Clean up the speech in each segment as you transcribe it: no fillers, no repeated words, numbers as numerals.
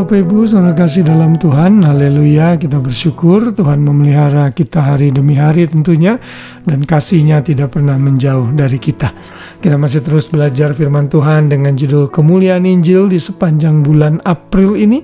Bapak Ibu, saudara kasih dalam Tuhan, haleluya, kita bersyukur Tuhan memelihara kita hari demi hari tentunya, dan kasih-Nya tidak pernah menjauh dari kita. Kita masih terus belajar firman Tuhan dengan judul Kemuliaan Injil di sepanjang bulan April ini,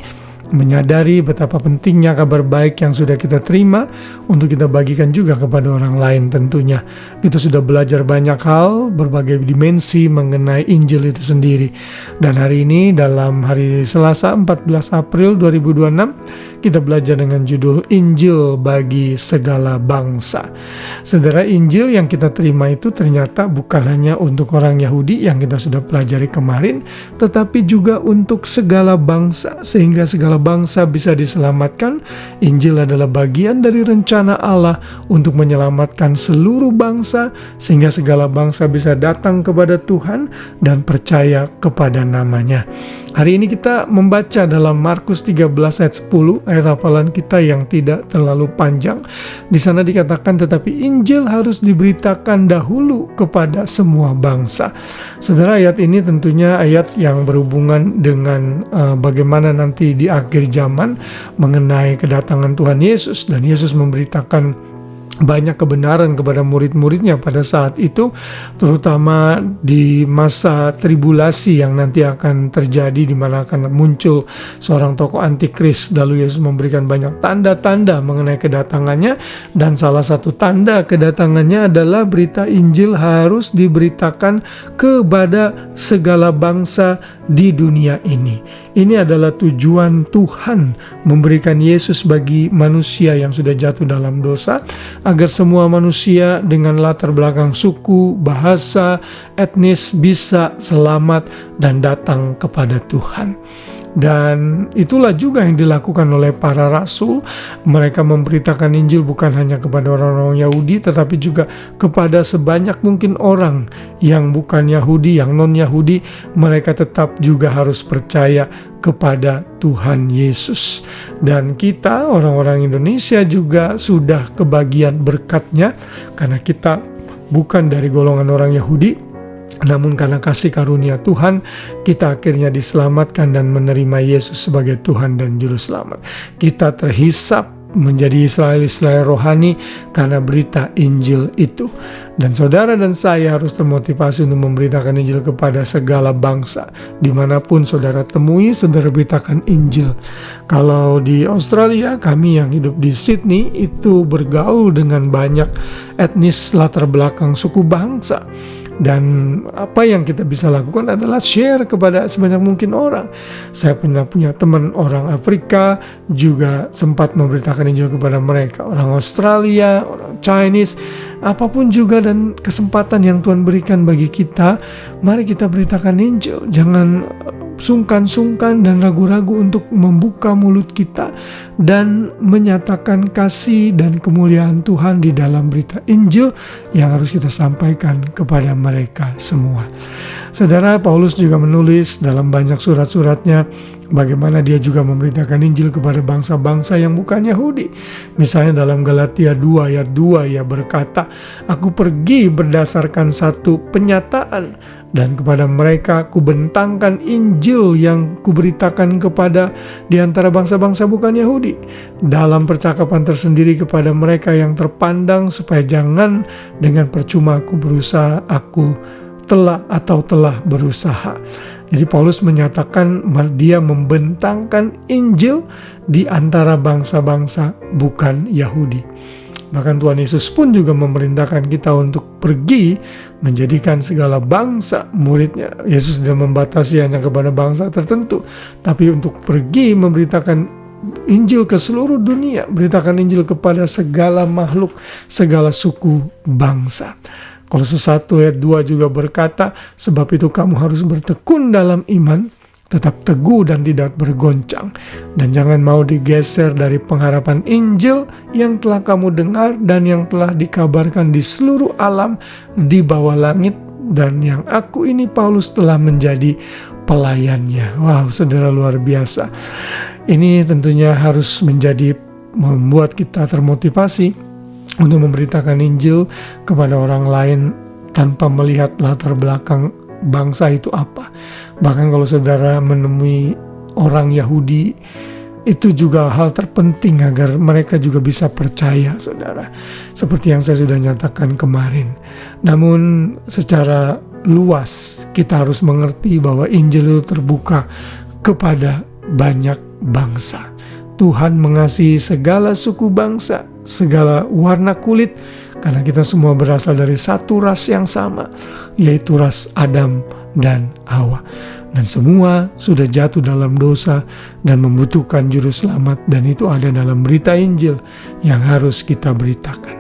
menyadari betapa pentingnya kabar baik yang sudah kita terima untuk kita bagikan juga kepada orang lain tentunya. Kita sudah belajar banyak hal, berbagai dimensi mengenai Injil itu sendiri. Dan hari ini dalam hari Selasa 14 April 2026 kita belajar dengan judul Injil bagi segala bangsa. Saudara, Injil yang kita terima itu ternyata bukan hanya untuk orang Yahudi yang kita sudah pelajari kemarin, tetapi juga untuk segala bangsa, sehingga segala bangsa bisa diselamatkan. Injil adalah bagian dari rencana Allah untuk menyelamatkan seluruh bangsa, sehingga segala bangsa bisa datang kepada Tuhan dan percaya kepada nama-Nya. Hari ini kita membaca dalam Markus 13 ayat 10, ayat hafalan kita yang tidak terlalu panjang. Di sana dikatakan, tetapi Injil harus diberitakan dahulu kepada semua bangsa. Saudara, ayat ini tentunya ayat yang berhubungan dengan bagaimana nanti di akhir zaman mengenai kedatangan Tuhan Yesus, dan Yesus memberitakan banyak kebenaran kepada murid-muridnya pada saat itu, terutama di masa tribulasi yang nanti akan terjadi, di mana akan muncul seorang tokoh antikris. Lalu Yesus memberikan banyak tanda-tanda mengenai kedatangannya, dan salah satu tanda kedatangannya adalah berita Injil harus diberitakan kepada segala bangsa di dunia ini. Ini adalah tujuan Tuhan memberikan Yesus bagi manusia yang sudah jatuh dalam dosa, agar semua manusia dengan latar belakang suku, bahasa, etnis bisa selamat dan datang kepada Tuhan. Dan itulah juga yang dilakukan oleh para rasul. Mereka memberitakan Injil bukan hanya kepada orang-orang Yahudi, tetapi juga kepada sebanyak mungkin orang yang bukan Yahudi, yang non-Yahudi. Mereka tetap juga harus percaya kepada Tuhan Yesus. Dan kita orang-orang Indonesia juga sudah kebagian berkat-Nya, karena kita bukan dari golongan orang Yahudi, namun karena kasih karunia Tuhan, kita akhirnya diselamatkan dan menerima Yesus sebagai Tuhan dan Juru Selamat. Kita terhisap menjadi Israel rohani karena berita Injil itu. Dan saudara dan saya harus termotivasi untuk memberitakan Injil kepada segala bangsa. Dimanapun saudara temui, saudara beritakan Injil. Kalau di Australia, kami yang hidup di Sydney itu bergaul dengan banyak etnis latar belakang suku bangsa. Dan apa yang kita bisa lakukan adalah share kepada sebanyak mungkin orang. Saya punya teman orang Afrika, juga sempat memberitakan Injil kepada mereka. Orang Australia, orang Chinese, apapun juga dan kesempatan yang Tuhan berikan bagi kita, mari kita beritakan Injil. Jangan sungkan-sungkan dan ragu-ragu untuk membuka mulut kita dan menyatakan kasih dan kemuliaan Tuhan di dalam berita Injil yang harus kita sampaikan kepada mereka semua. Saudara, Paulus juga menulis dalam banyak surat-suratnya bagaimana dia juga memberitakan Injil kepada bangsa-bangsa yang bukan Yahudi. Misalnya dalam Galatia 2 ayat 2, ia berkata, "Aku pergi berdasarkan satu penyataan, dan kepada mereka kubentangkan Injil yang kuberitakan kepada di antara bangsa-bangsa bukan Yahudi, dalam percakapan tersendiri kepada mereka yang terpandang, supaya jangan dengan percuma aku berusaha, aku telah berusaha." Jadi Paulus menyatakan dia membentangkan Injil di antara bangsa-bangsa bukan Yahudi. Bahkan Tuhan Yesus pun juga memerintahkan kita untuk pergi menjadikan segala bangsa murid-Nya. Yesus tidak membatasi hanya kepada bangsa tertentu, tapi untuk pergi memberitakan Injil ke seluruh dunia, beritakan Injil kepada segala makhluk, segala suku bangsa. Kolose 1 ayat 2 juga berkata, "Sebab itu kamu harus bertekun dalam iman, tetap teguh dan tidak bergoncang, dan jangan mau digeser dari pengharapan Injil yang telah kamu dengar dan yang telah dikabarkan di seluruh alam di bawah langit, dan yang aku ini Paulus telah menjadi pelayannya." Wow, saudara, luar biasa. Ini tentunya harus membuat kita termotivasi untuk memberitakan Injil kepada orang lain tanpa melihat latar belakang bangsa itu apa. Bahkan kalau saudara menemui orang Yahudi itu juga hal terpenting agar mereka juga bisa percaya, saudara. Seperti yang saya sudah nyatakan kemarin. Namun secara luas kita harus mengerti bahwa Injil itu terbuka kepada banyak bangsa. Tuhan mengasihi segala suku bangsa, segala warna kulit, karena kita semua berasal dari satu ras yang sama, yaitu ras Adam dan Hawa. Dan semua sudah jatuh dalam dosa dan membutuhkan juru selamat, dan itu ada dalam berita Injil yang harus kita beritakan.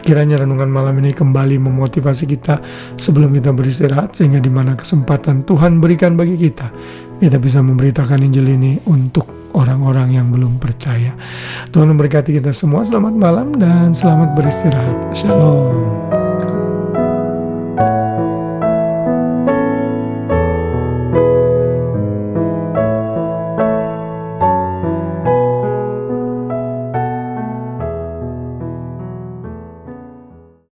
Kiranya renungan malam ini kembali memotivasi kita sebelum kita beristirahat, sehingga di mana kesempatan Tuhan berikan bagi kita, kita bisa memberitakan Injil ini untuk orang-orang yang belum percaya. Tuhan memberkati kita semua. Selamat malam dan selamat beristirahat. Shalom.